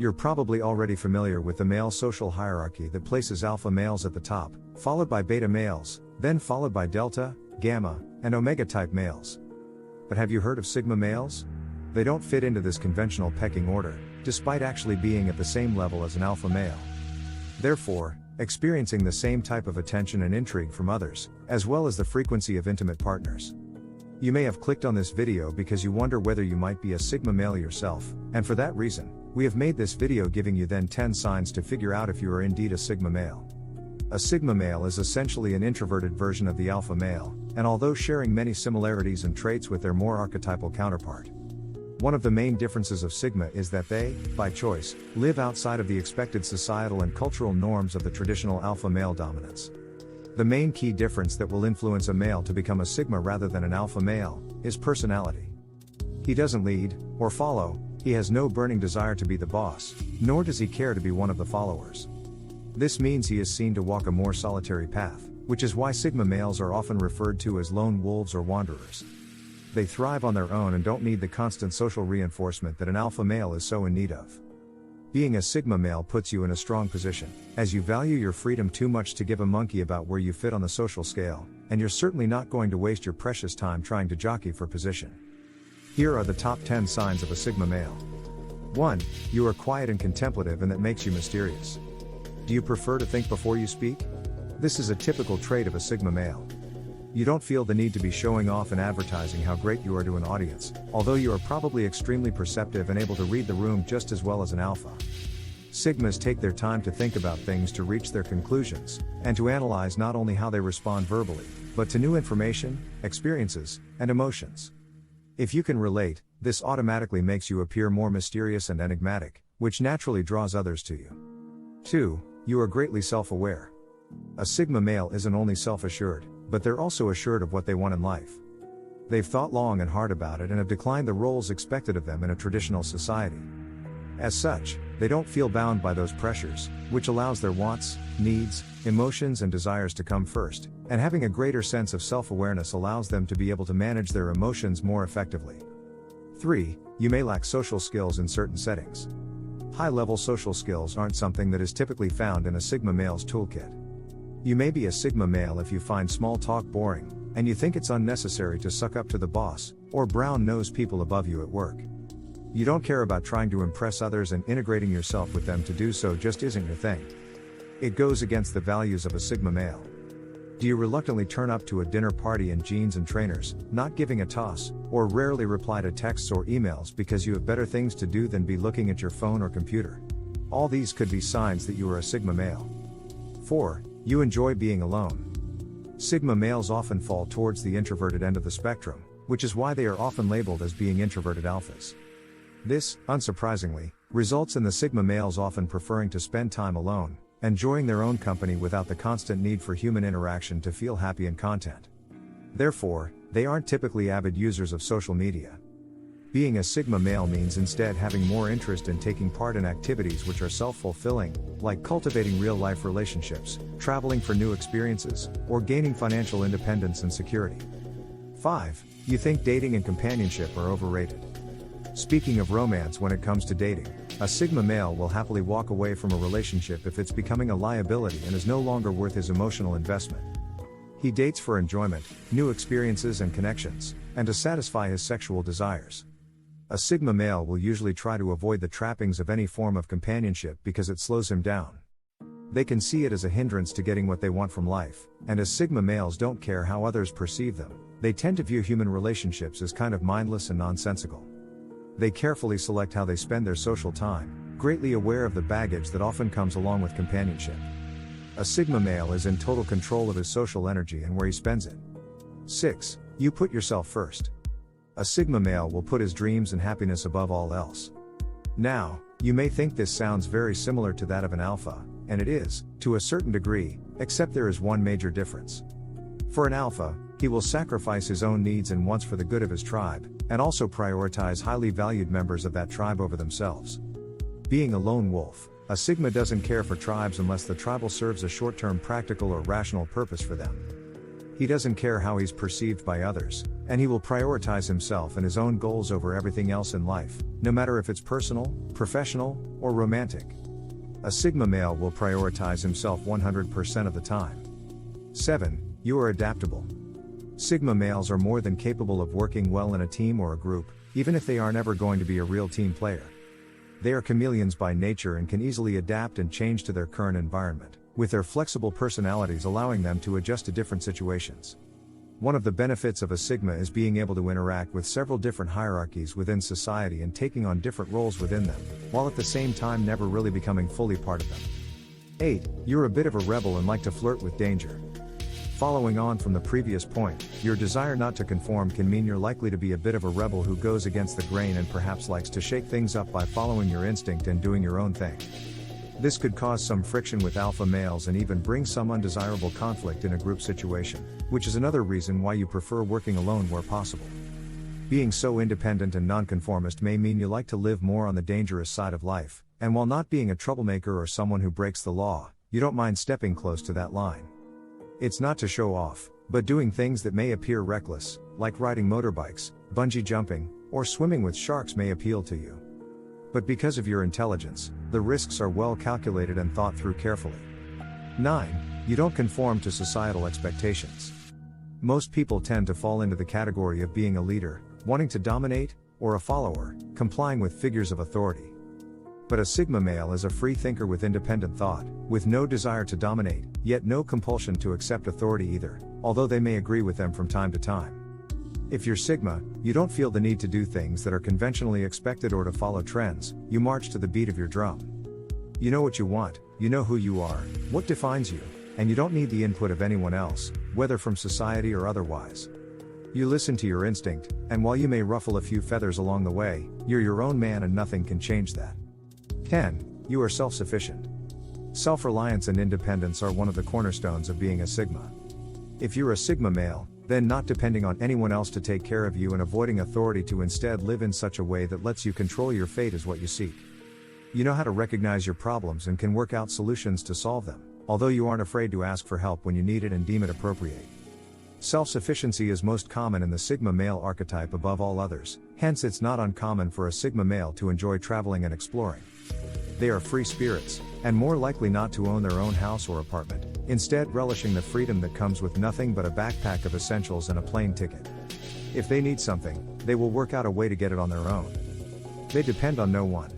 You're probably already familiar with the male social hierarchy that places alpha males at the top, followed by beta males, then followed by delta, gamma, and omega type males. But have you heard of sigma males? They don't fit into this conventional pecking order, despite actually being at the same level as an alpha male. Therefore, experiencing the same type of attention and intrigue from others, as well as the frequency of intimate partners. You may have clicked on this video because you wonder whether you might be a sigma male yourself, and for that reason, we have made this video giving you then 10 signs to figure out if you are indeed a sigma male. A sigma male is essentially an introverted version of the alpha male, and although sharing many similarities and traits with their more archetypal counterpart. One of the main differences of sigma is that they, by choice, live outside of the expected societal and cultural norms of the traditional alpha male dominance. The main key difference that will influence a male to become a sigma rather than an alpha male is personality. He doesn't lead or follow, he has no burning desire to be the boss, nor does he care to be one of the followers. This means he is seen to walk a more solitary path, which is why sigma males are often referred to as lone wolves or wanderers. They thrive on their own and don't need the constant social reinforcement that an alpha male is so in need of. Being a sigma male puts you in a strong position, as you value your freedom too much to give a monkey about where you fit on the social scale, and you're certainly not going to waste your precious time trying to jockey for position. Here are the top 10 signs of a sigma male. 1. You are quiet and contemplative, and that makes you mysterious. Do you prefer to think before you speak? This is a typical trait of a sigma male. You don't feel the need to be showing off and advertising how great you are to an audience, although you are probably extremely perceptive and able to read the room just as well as an alpha. Sigmas take their time to think about things to reach their conclusions, and to analyze not only how they respond verbally, but to new information, experiences, and emotions. If you can relate, this automatically makes you appear more mysterious and enigmatic, which naturally draws others to you. 2. You are greatly self-aware. A sigma male isn't only self-assured, but they're also assured of what they want in life. They've thought long and hard about it and have declined the roles expected of them in a traditional society. As such, they don't feel bound by those pressures, which allows their wants, needs, emotions and desires to come first, and having a greater sense of self-awareness allows them to be able to manage their emotions more effectively. 3. You may lack social skills in certain settings. High-level social skills aren't something that is typically found in a sigma male's toolkit. You may be a sigma male if you find small talk boring, and you think it's unnecessary to suck up to the boss, or brown-nosed people above you at work. You don't care about trying to impress others, and integrating yourself with them to do so just isn't your thing. It goes against the values of a sigma male. Do you reluctantly turn up to a dinner party in jeans and trainers, not giving a toss, or rarely reply to texts or emails because you have better things to do than be looking at your phone or computer? All these could be signs that you are a sigma male. 4. You enjoy being alone. Sigma males often fall towards the introverted end of the spectrum, which is why they are often labeled as being introverted alphas. This, unsurprisingly, results in the sigma males often preferring to spend time alone, enjoying their own company without the constant need for human interaction to feel happy and content. Therefore, they aren't typically avid users of social media. Being a sigma male means instead having more interest in taking part in activities which are self-fulfilling, like cultivating real-life relationships, traveling for new experiences, or gaining financial independence and security. 5. You think dating and companionship are overrated. Speaking of romance, when it comes to dating, a sigma male will happily walk away from a relationship if it's becoming a liability and is no longer worth his emotional investment. He dates for enjoyment, new experiences and connections, and to satisfy his sexual desires. A sigma male will usually try to avoid the trappings of any form of companionship because it slows him down. They can see it as a hindrance to getting what they want from life, and as sigma males don't care how others perceive them, they tend to view human relationships as kind of mindless and nonsensical. They carefully select how they spend their social time, greatly aware of the baggage that often comes along with companionship. A sigma male is in total control of his social energy and where he spends it. 6. You put yourself first. A sigma male will put his dreams and happiness above all else. Now, you may think this sounds very similar to that of an alpha, and it is, to a certain degree, except there is one major difference. For an alpha, he will sacrifice his own needs and wants for the good of his tribe, and also prioritize highly valued members of that tribe over themselves. Being a lone wolf, a sigma doesn't care for tribes unless the tribal serves a short-term practical or rational purpose for them. He doesn't care how he's perceived by others, and he will prioritize himself and his own goals over everything else in life, no matter if it's personal, professional, or romantic. A Sigma male will prioritize himself 100% of the time. 7. You are adaptable. Sigma males are more than capable of working well in a team or a group, even if they aren't ever going to be a real team player. They are chameleons by nature and can easily adapt and change to their current environment, with their flexible personalities allowing them to adjust to different situations. One of the benefits of a Sigma is being able to interact with several different hierarchies within society and taking on different roles within them, while at the same time never really becoming fully part of them. 8. You're a bit of a rebel and like to flirt with danger. Following on from the previous point, your desire not to conform can mean you're likely to be a bit of a rebel who goes against the grain and perhaps likes to shake things up by following your instinct and doing your own thing. This could cause some friction with alpha males and even bring some undesirable conflict in a group situation, which is another reason why you prefer working alone where possible. Being so independent and nonconformist may mean you like to live more on the dangerous side of life, and while not being a troublemaker or someone who breaks the law, you don't mind stepping close to that line. It's not to show off, but doing things that may appear reckless, like riding motorbikes, bungee jumping, or swimming with sharks may appeal to you. But because of your intelligence, the risks are well calculated and thought through carefully. 9. You don't conform to societal expectations. Most people tend to fall into the category of being a leader, wanting to dominate, or a follower, complying with figures of authority. But a Sigma male is a free thinker with independent thought, with no desire to dominate, yet no compulsion to accept authority either, although they may agree with them from time to time. If you're Sigma, you don't feel the need to do things that are conventionally expected or to follow trends, you march to the beat of your drum. You know what you want, you know who you are, what defines you, and you don't need the input of anyone else, whether from society or otherwise. You listen to your instinct, and while you may ruffle a few feathers along the way, you're your own man and nothing can change that. 10. You are self-sufficient. Self-reliance and independence are one of the cornerstones of being a Sigma. If you're a Sigma male, then not depending on anyone else to take care of you and avoiding authority to instead live in such a way that lets you control your fate is what you seek. You know how to recognize your problems and can work out solutions to solve them, although you aren't afraid to ask for help when you need it and deem it appropriate. Self-sufficiency is most common in the Sigma male archetype above all others, hence it's not uncommon for a Sigma male to enjoy traveling and exploring. They are free spirits, and more likely not to own their own house or apartment, instead relishing the freedom that comes with nothing but a backpack of essentials and a plane ticket. If they need something, they will work out a way to get it on their own. They depend on no one.